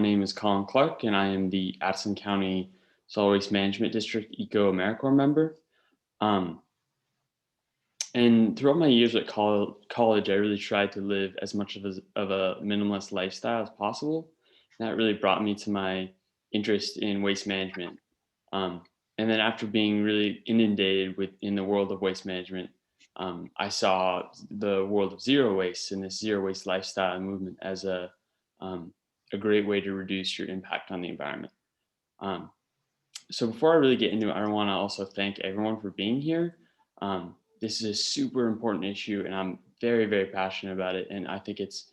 My name is Colin Clark, and I am the Addison County Solid Waste Management District Eco AmeriCorps member. Um, and throughout my years at college, I really tried to live as much of a minimalist lifestyle as possible. And that really brought me to my interest in waste management. Um, and then after being really inundated in the world of waste management, I saw the world of zero waste and this zero waste lifestyle movement as um, a great way to reduce your impact on the environment. Um, so before I really get into it, I want to also thank everyone for being here. This is a super important issue, and I'm very, very passionate about it. And I think it's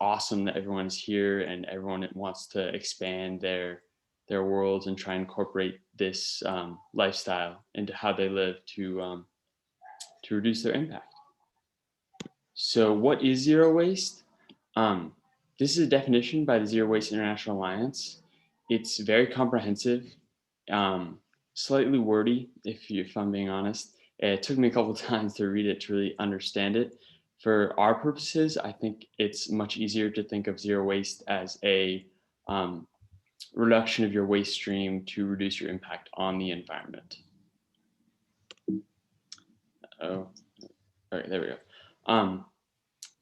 awesome that everyone's here and everyone that wants to expand their worlds and try and incorporate this lifestyle into how they live to reduce their impact. So, what is zero waste? Um, this is a definition by the Zero Waste International Alliance. It's very comprehensive, um, slightly wordy, if I'm being honest. It took me a couple of times to read it to really understand it. For our purposes, I think it's much easier to think of zero waste as a um, reduction of your waste stream to reduce your impact on the environment. Oh, all right, there we go. Um,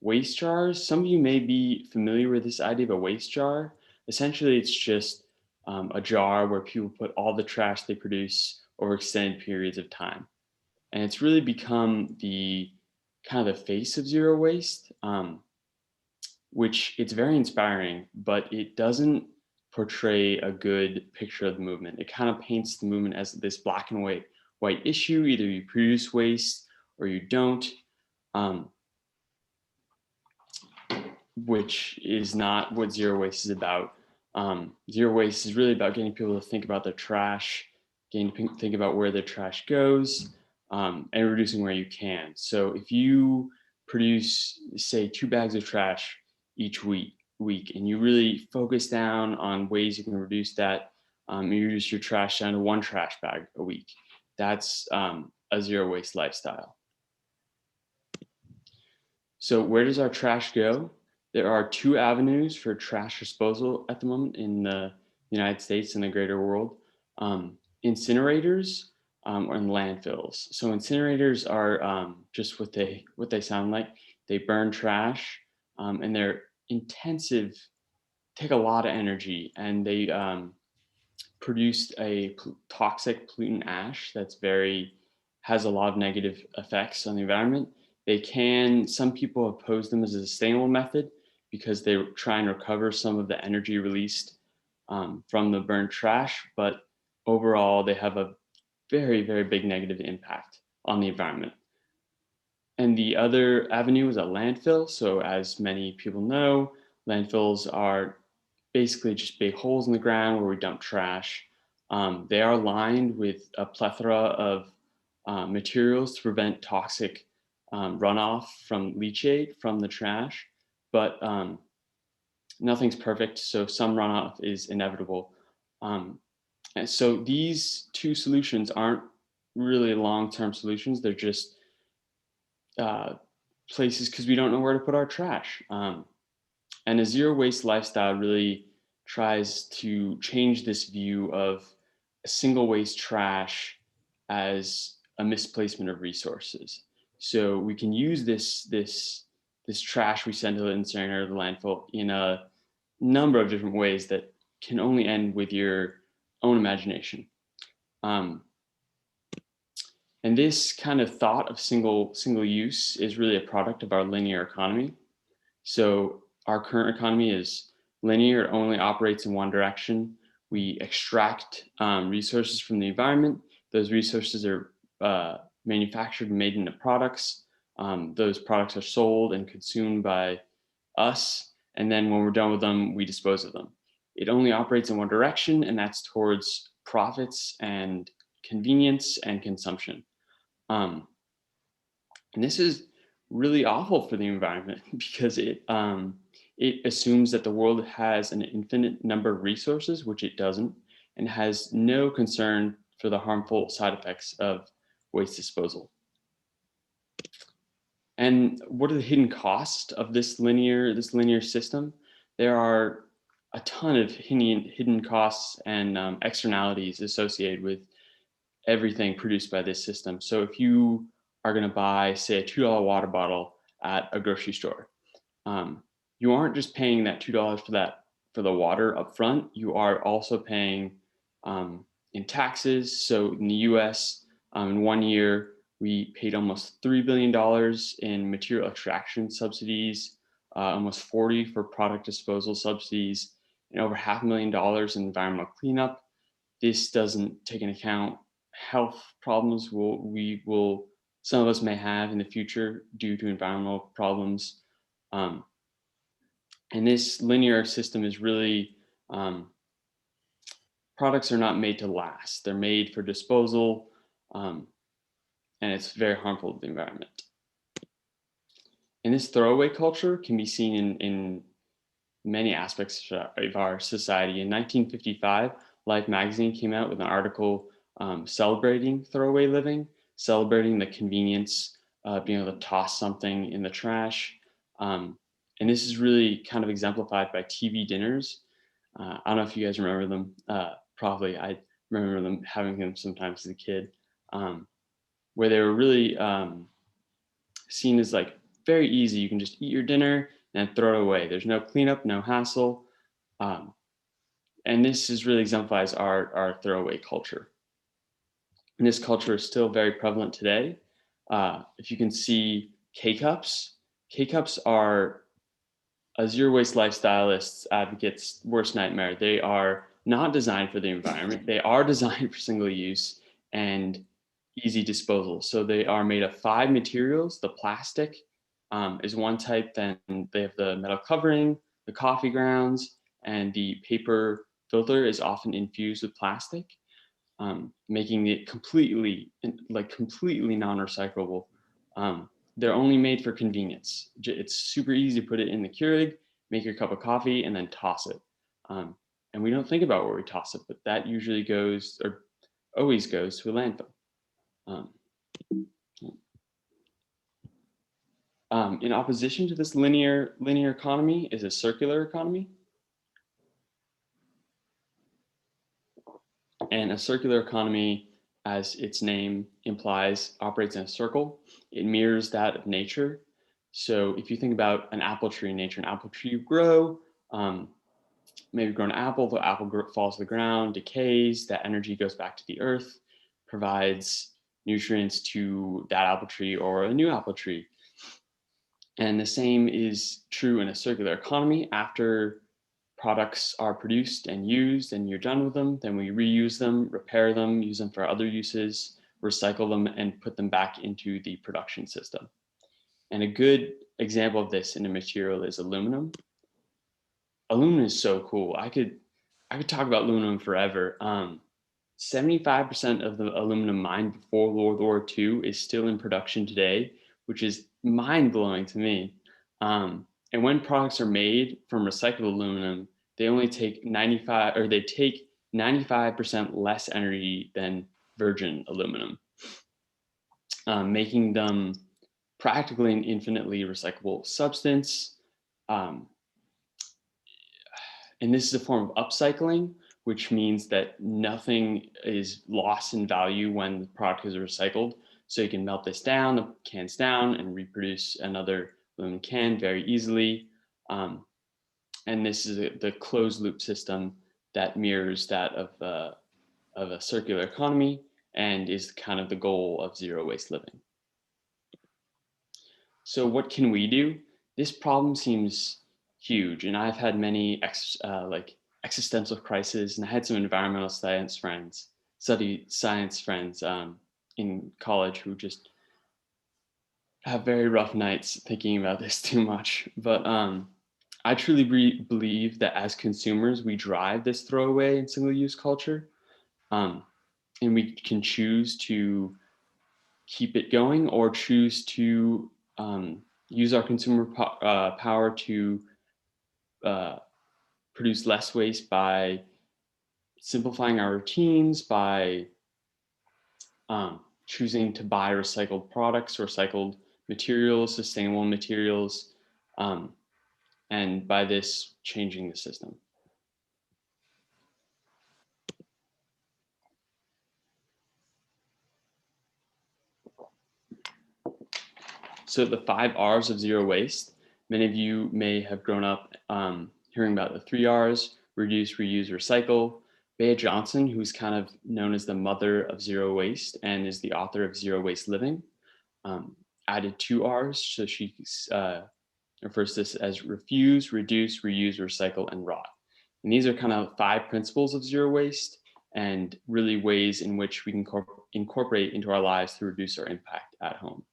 Waste jars. Some of you may be familiar with this idea of a waste jar. Essentially, it's just a jar where people put all the trash they produce over extended periods of time. And it's really become the kind of the face of zero waste, which it's very inspiring, but it doesn't portray a good picture of the movement. It kind of paints the movement as this black and white issue. Either you produce waste or you don't. Um, which is not what zero waste is about. Zero waste is really about getting people to think about their trash, getting to think about where their trash goes, and reducing where you can. So if you produce, say, 2 bags of trash each week, and you really focus down on ways you can reduce that, you reduce your trash down to 1 trash bag a week. That's a zero waste lifestyle. So where does our trash go? There are 2 avenues for trash disposal at the moment in the United States and the greater world. Incinerators or in landfills. So incinerators are just what they sound like. They burn trash and they're intensive, take a lot of energy, and they produced a toxic pollutant ash that's has a lot of negative effects on the environment. Some people oppose them as a sustainable method because they try and recover some of the energy released from the burnt trash, but overall they have a very, very big negative impact on the environment. And the other avenue is a landfill. So as many people know, landfills are basically just big holes in the ground where we dump trash. They are lined with a plethora of materials to prevent toxic runoff from leachate from the trash, but nothing's perfect, so some runoff is inevitable. And so these two solutions aren't really long-term solutions. They're just uh, places because we don't know where to put our trash. And a zero waste lifestyle really tries to change this view of a single waste trash as a misplacement of resources. So we can use this trash we send to the incinerator or the landfill in a number of different ways that can only end with your own imagination. Um, and this kind of thought of single use is really a product of our linear economy. So our current economy is linear, it only operates in one direction. We extract resources from the environment. Those resources are manufactured and made into products. Those products are sold and consumed by us. And then when we're done with them, we dispose of them. It only operates in one direction, and that's towards profits and convenience and consumption. And this is really awful for the environment because it assumes that the world has an infinite number of resources, which it doesn't, and has no concern for the harmful side effects of waste disposal. And what are the hidden costs of this linear system? There are a ton of hidden costs and externalities associated with everything produced by this system. So if you are going to buy, say, a $2 water bottle at a grocery store, um, you aren't just paying that $2 for that for the water up front. You are also paying in taxes. So in the U.S., in 1 year, we paid almost $3 billion in material extraction subsidies, almost 40 for product disposal subsidies, and over $500,000 in environmental cleanup. This doesn't take into account health problems we will some of us may have in the future due to environmental problems. Um, and this linear system is really products are not made to last. They're made for disposal, um, and it's very harmful to the environment. And this throwaway culture can be seen in many aspects of our society. In 1955, Life magazine came out with an article celebrating throwaway living, celebrating the convenience of being able to toss something in the trash. Um, and this is really kind of exemplified by TV dinners. I don't know if you guys remember them. Probably I remember them having them sometimes as a kid, um, where they were really seen as like very easy. You can just eat your dinner and throw it away. There's no cleanup, no hassle. Um, and this is really exemplifies our throwaway culture. And this culture is still very prevalent today. If you can see K-cups, K-cups are a zero waste lifestylist advocate's worst nightmare. They are not designed for the environment. They are designed for single use and easy disposal. So they are made of 5 materials. The plastic is one type, then they have the metal covering, the coffee grounds, and the paper filter is often infused with plastic, making it completely non-recyclable. They're only made for convenience. It's super easy to put it in the Keurig, make your cup of coffee, and then toss it. Um, and we don't think about where we toss it, but that usually goes or always goes to a landfill. Um, in opposition to this linear economy is a circular economy. And a circular economy, as its name implies, operates in a circle. It mirrors that of nature. So if you think about an apple tree in nature, an apple tree you grow, maybe grow an apple, the apple falls to the ground, decays, that energy goes back to the earth, provides nutrients to that apple tree or a new apple tree. And the same is true in a circular economy. After products are produced and used and you're done with them, then we reuse them, repair them, use them for other uses, recycle them, and put them back into the production system. And a good example of this in a material is aluminum. Aluminum is so cool. I could talk about aluminum forever. 75% of the aluminum mined before World War II is still in production today, which is mind blowing to me. And when products are made from recycled aluminum, they only take 95% less energy than virgin aluminum, making them practically an infinitely recyclable substance. Um, and this is a form of upcycling, which means that nothing is lost in value when the product is recycled. So you can melt this down, the cans down, and reproduce another aluminum can very easily. And this is the closed loop system that mirrors that of a circular economy and is kind of the goal of zero waste living. So what can we do? This problem seems huge, and I've had many existential crises, and I had some environmental study science friends in college who just have very rough nights thinking about this too much. But I truly believe that as consumers, we drive this throwaway and single-use culture, um, and we can choose to keep it going or choose to use our consumer power to uh, produce less waste by simplifying our routines, by choosing to buy recycled products, recycled materials, sustainable materials, um, and by this changing the system. So the 5 R's of zero waste. Many of you may have grown up hearing about the 3 R's: reduce, reuse, recycle. Bea Johnson, who's kind of known as the mother of zero waste and is the author of Zero Waste Living, um, added 2 R's. So she refers to this as refuse, reduce, reuse, recycle, and rot. And these are kind of 5 principles of zero waste and really ways in which we can incorporate into our lives to reduce our impact at home.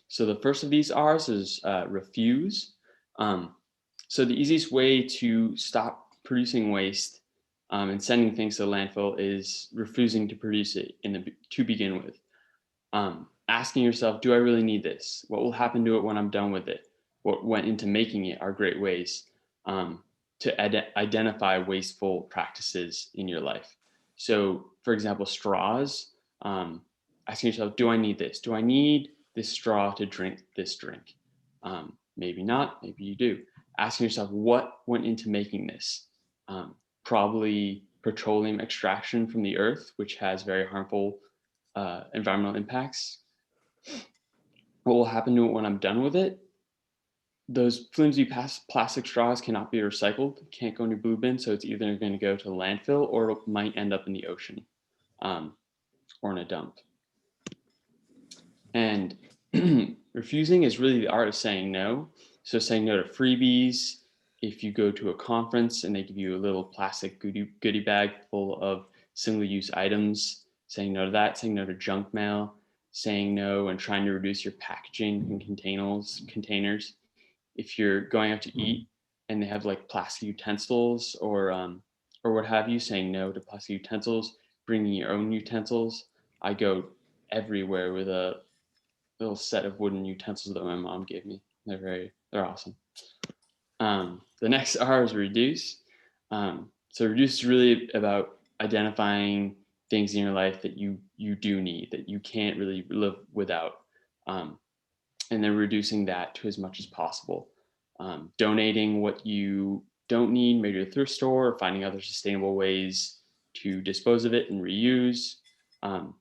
So the first of these R's is refuse. So the easiest way to stop producing waste and sending things to the landfill is refusing to produce it to begin with. Asking yourself, do I really need this? What will happen to it when I'm done with it? What went into making it are great ways to identify wasteful practices in your life. So, for example, straws. Asking yourself, do I need this? Do I need this straw to drink this drink? Maybe not, maybe you do. Asking yourself, what went into making this? Probably petroleum extraction from the earth, which has very harmful environmental impacts. What will happen to it when I'm done with it? Those flimsy plastic straws cannot be recycled, can't go in your blue bin, so it's either going to go to landfill or it might end up in the ocean or in a dump. And refusing is really the art of saying no. So saying no to freebies. If you go to a conference and they give you a little plastic goodie bag full of single-use items, saying no to that, saying no to junk mail, saying no and trying to reduce your packaging and containers. If you're going out to eat and they have like plastic utensils or what have you, saying no to plastic utensils, bringing your own utensils. I go everywhere with a little set of wooden utensils that my mom gave me. They're awesome. The next R is reduce. So reduce is really about identifying things in your life that you do need, that you can't really live without, and then reducing that to as much as possible. Donating what you don't need, maybe to a thrift store, or finding other sustainable ways to dispose of it and reuse. Um,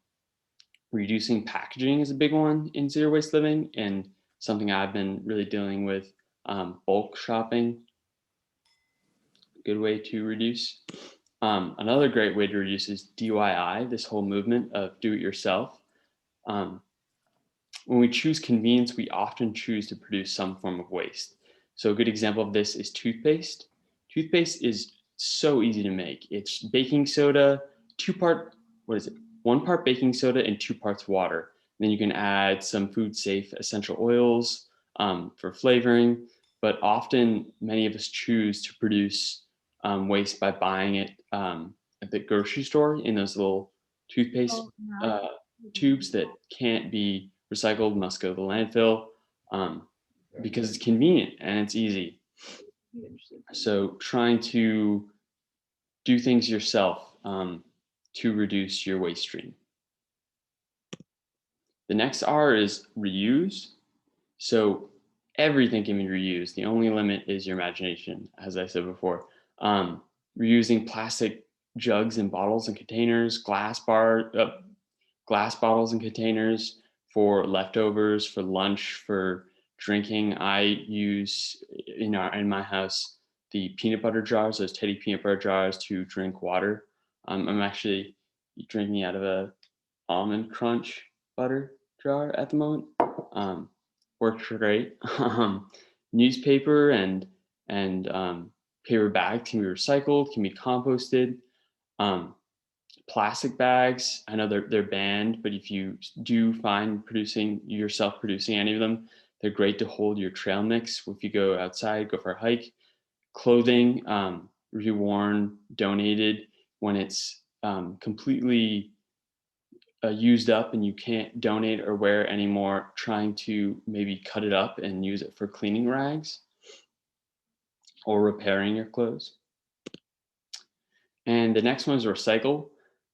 Reducing packaging is a big one in zero waste living, and something I've been really dealing with. Bulk shopping, good way to reduce. Another great way to reduce is DIY, this whole movement of do it yourself. Um, when we choose convenience, we often choose to produce some form of waste. So a good example of this is toothpaste. Toothpaste is so easy to make. It's baking soda, what is it? 1 part baking soda and 2 parts water. And then you can add some food safe essential oils for flavoring. But often many of us choose to produce waste by buying it at the grocery store in those little toothpaste uh, tubes that can't be recycled, must go to the landfill um, because it's convenient and it's easy. So trying to do things yourself to reduce your waste stream. The next R is reuse. So everything can be reused. The only limit is your imagination, as I said before. Reusing plastic jugs and bottles and containers, glass bottles and containers for leftovers, for lunch, for drinking. I use in my house the peanut butter jars, those Teddy peanut butter jars, to drink water. I'm actually drinking out of a almond crunch butter jar at the moment. Works great. Newspaper and paper bags can be recycled, can be composted. Um, Plastic bags, I know they're banned, but if you do find yourself producing any of them, they're great to hold your trail mix if you go outside, go for a hike. Clothing, reworn, donated when it's completely used up and you can't donate or wear it anymore, trying to maybe cut it up and use it for cleaning rags or repairing your clothes. And the next one is recycle.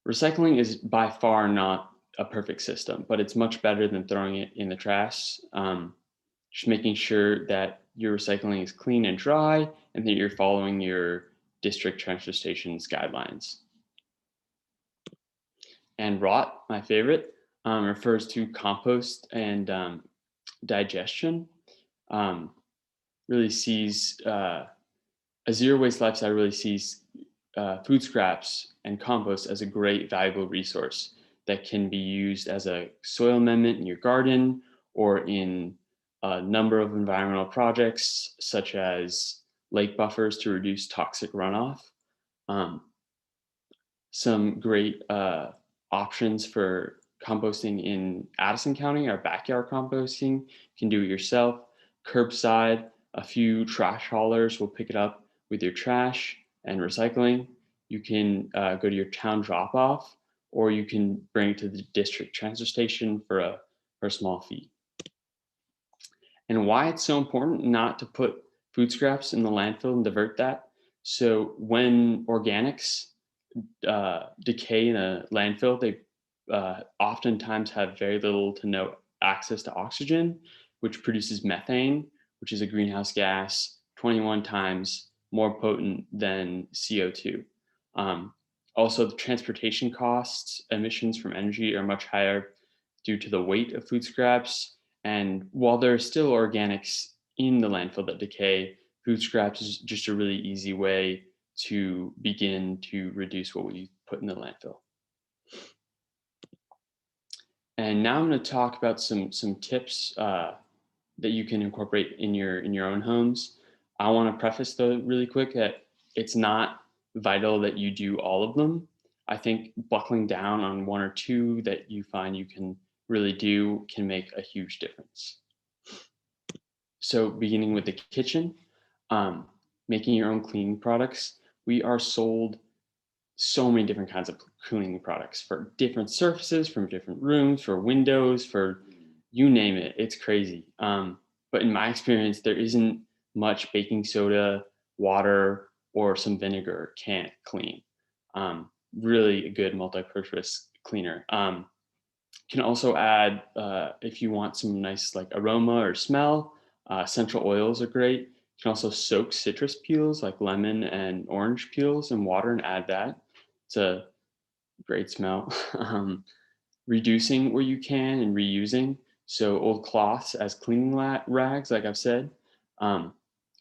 Recycling is by far not a perfect system, but it's much better than throwing it in the trash. Just making sure that your recycling is clean and dry and that you're following your district transfer station's guidelines. And rot, my favorite. refers to compost and digestion. Um, really sees a zero waste lifestyle really sees food scraps and compost as a great valuable resource that can be used as a soil amendment in your garden or in a number of environmental projects such as lake buffers to reduce toxic runoff. Um, some great options for composting in Addison County are backyard composting. You can do it yourself. Curbside, a few trash haulers will pick it up with your trash and recycling. You can go to your town drop off, or you can bring it to the district transfer station for a small fee. And why it's so important not to put food scraps in the landfill and divert that. So when organics decay in a landfill, they oftentimes have very little to no access to oxygen, which produces methane, which is a greenhouse gas 21 times more potent than CO2. Um, Also, the transportation costs, emissions from energy are much higher due to the weight of food scraps. And while there are still organics in the landfill that decay, food scraps is just a really easy way to begin to reduce what we put in the landfill. And now I'm going to talk about some tips that you can incorporate in your own homes. I want to preface though really quick that it's not vital that you do all of them. I think buckling down on one or two that you find you can really do can make a huge difference. So beginning with the kitchen, um, making your own cleaning products. We are sold so many different kinds of cleaning products for different surfaces, from different rooms, for windows, for you name it. It's crazy. But in my experience, there isn't much baking soda, water, or some vinegar can't clean. Really a good multi-purpose cleaner. Can also add if you want some nice like aroma or smell. Essential oils are great. You can also soak citrus peels like lemon and orange peels in water and add that. It's a great smell. Reducing where you can and reusing. So old cloths as cleaning rags, like I've said. Um,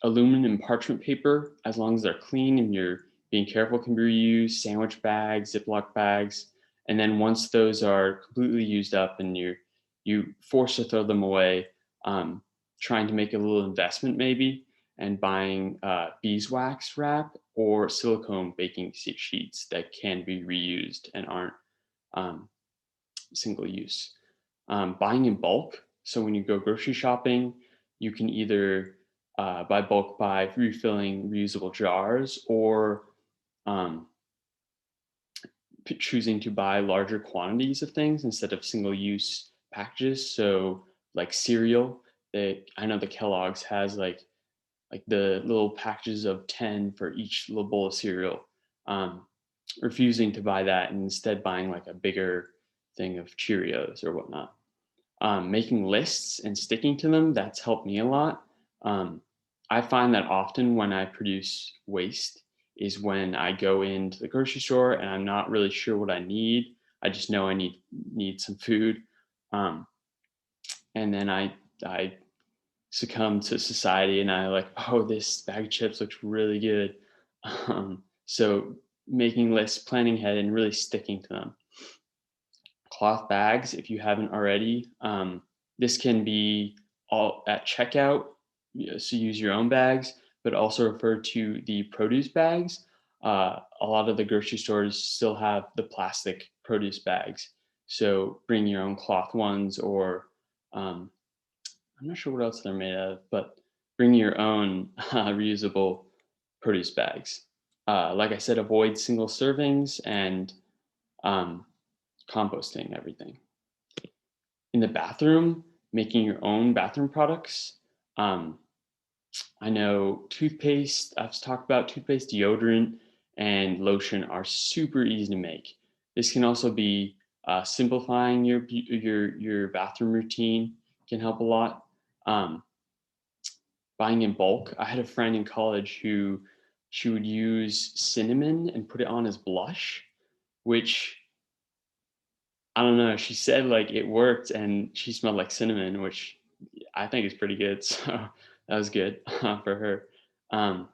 Aluminum and parchment paper, as long as they're clean and you're being careful, can be reused. Sandwich bags, Ziploc bags, and then once those are completely used up and you forced to throw them away, um, trying to make a little investment maybe and buying beeswax wrap or silicone baking sheets that can be reused and aren't um, single use. Buying in bulk. So when you go grocery shopping, you can either buy bulk by refilling reusable jars or um, choosing to buy larger quantities of things instead of single use packages. So like cereal, I know the Kellogg's has like the little packages of 10 for each little bowl of cereal. Um, Refusing to buy that and instead buying like a bigger thing of Cheerios or whatnot. Making lists and sticking to them, that's helped me a lot. Um, I find that often when I produce waste is when I go into the grocery store and I'm not really sure what I need. I just know I need some food. Um, and then I succumb to society and I like, oh, this bag of chips looks really good. So making lists, planning ahead, and really sticking to them. Cloth bags, if you haven't already. This can be all at checkout, so use your own bags, but also refer to the produce bags. A lot of the grocery stores still have the plastic produce bags, so bring your own cloth ones, or um, I'm not sure what else they're made of, but bring your own reusable produce bags. Like I said, avoid single servings and um, composting everything. In the bathroom, making your own bathroom products. Um, I know toothpaste, I've talked about toothpaste, deodorant, and lotion are super easy to make. This can also be simplifying your bathroom routine can help a lot. Um, Buying in bulk. I had a friend in college who she would use cinnamon and put it on as blush, which I don't know. She said like it worked and she smelled like cinnamon, which I think is pretty good. So that was good for her. Um,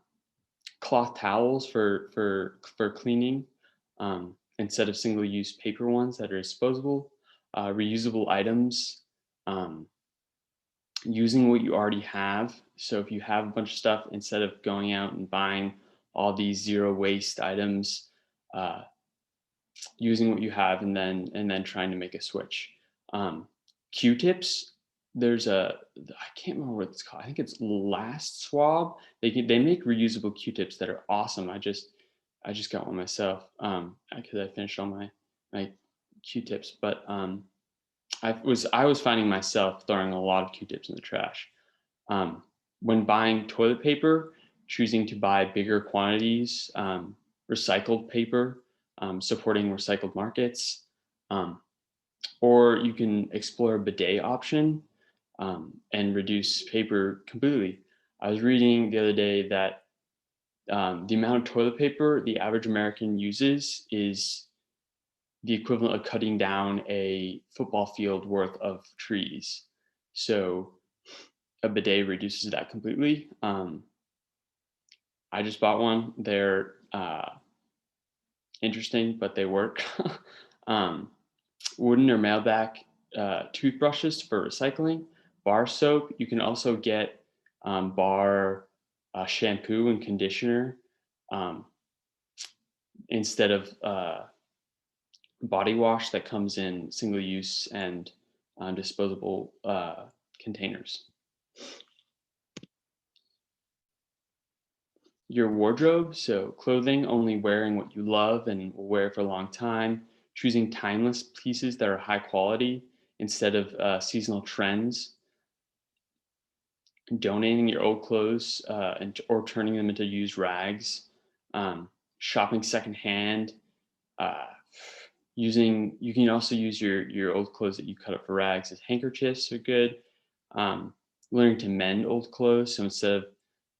Cloth towels for cleaning instead of single-use paper ones that are disposable. Reusable items. Um, Using what you already have. So if you have a bunch of stuff, instead of going out and buying all these zero waste items, uh, using what you have and then trying to make a switch. Q-tips. There's a I can't remember what it's called. I think it's Last Swab. They make reusable Q-tips that are awesome. I just got one myself because I finished all my Q-tips, but I was finding myself throwing a lot of Q-tips in the trash. Um, when buying toilet paper, choosing to buy bigger quantities, recycled paper, supporting recycled markets, um, or you can explore a bidet option and reduce paper completely. I was reading the other day that the amount of toilet paper the average American uses is the equivalent of cutting down a football field worth of trees. So a bidet reduces that completely. I just bought one. They're interesting, but they work. um, Wooden or mailback toothbrushes for recycling. Bar soap. You can also get bar shampoo and conditioner um, instead of body wash that comes in single use and disposable containers. Your wardrobe, so clothing, only wearing what you love and will wear for a long time, choosing timeless pieces that are high quality instead of seasonal trends, donating your old clothes or turning them into used rags, shopping secondhand, uh, using you can also use your old clothes that you cut up for rags as handkerchiefs are good. um, Learning to mend old clothes, so instead of,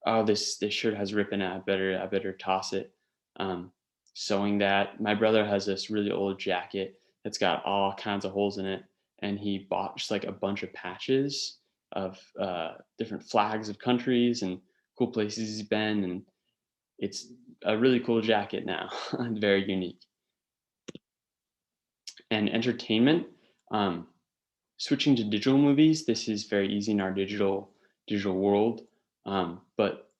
oh, this shirt has ripping, I better toss it. um, Sewing that. My brother has this really old jacket that's got all kinds of holes in it, and he bought just like a bunch of patches of different flags of countries and cool places he's been, and it's a really cool jacket now. And very unique. And entertainment, um, switching to digital movies. This is very easy in our digital world, but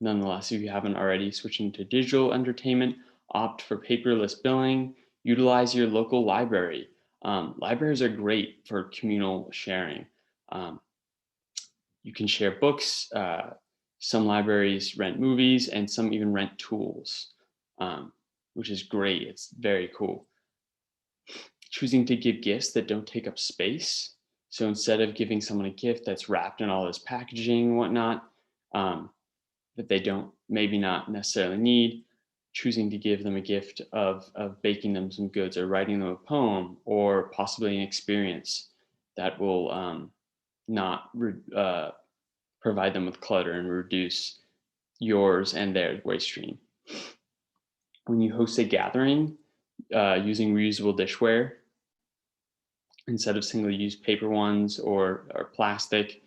nonetheless, if you haven't already, switching to digital entertainment, opt for paperless billing. Utilize your local library. Libraries are great for communal sharing. um, you can share books. Some libraries rent movies, and some even rent tools, um, which is great. It's very cool. Choosing to give gifts that don't take up space. So instead of giving someone a gift that's wrapped in all this packaging and whatnot, um, that they don't maybe not necessarily need, choosing to give them a gift of baking them some goods or writing them a poem or possibly an experience that will not provide them with clutter and reduce yours and their waste stream. When you host a gathering, using reusable dishware instead of single-use paper ones or plastic.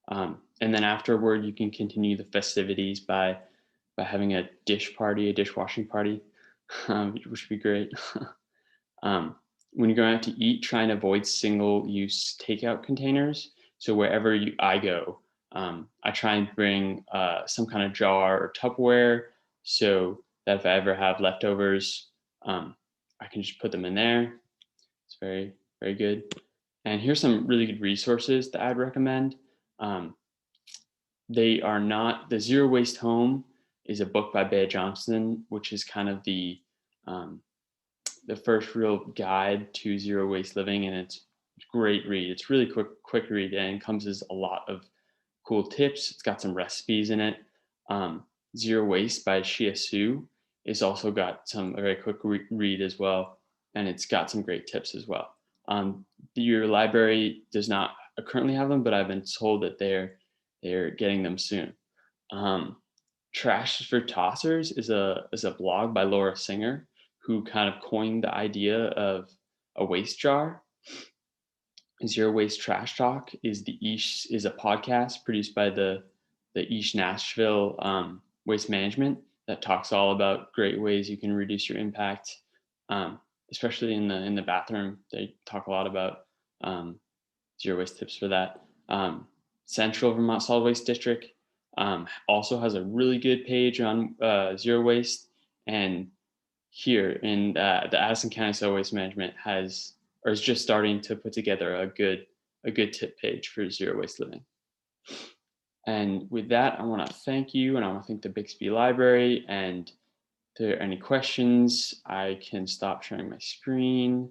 And then afterward, you can continue the festivities by having a dish party, a dishwashing party, which would be great. um, when you're going out to eat, try and avoid single-use takeout containers. So wherever I go, I try and bring some kind of jar or Tupperware, so that if I ever have leftovers, um, I can just put them in there. It's very good. And here's some really good resources that I'd recommend. Um, they are not the Zero Waste Home is a book by Bea Johnson, which is kind of um, the first real guide to zero waste living, and it's a great read. It's really quick read, and encompasses a lot of cool tips. It's got some recipes in it. Zero Waste by Shia Su is also got some a very quick read as well, and it's got some great tips as well. Your library does not currently have them, but I've been told that they're getting them soon. Um, Trash for Tossers is a blog by Laura Singer, who kind of coined the idea of a waste jar. Zero Waste Trash Talk is a podcast produced by the East Nashville Waste Management that talks all about great ways you can reduce your impact, um, especially in the bathroom. They talk a lot about um, zero waste tips for that. Central Vermont Solid Waste District also has a really good page on zero waste, and here in the Addison County Solid Waste Management has or is just starting to put together a good tip page for zero waste living. And with that, I want to thank you, and I want to thank the Bixby Library. And if there are any questions, I can stop sharing my screen.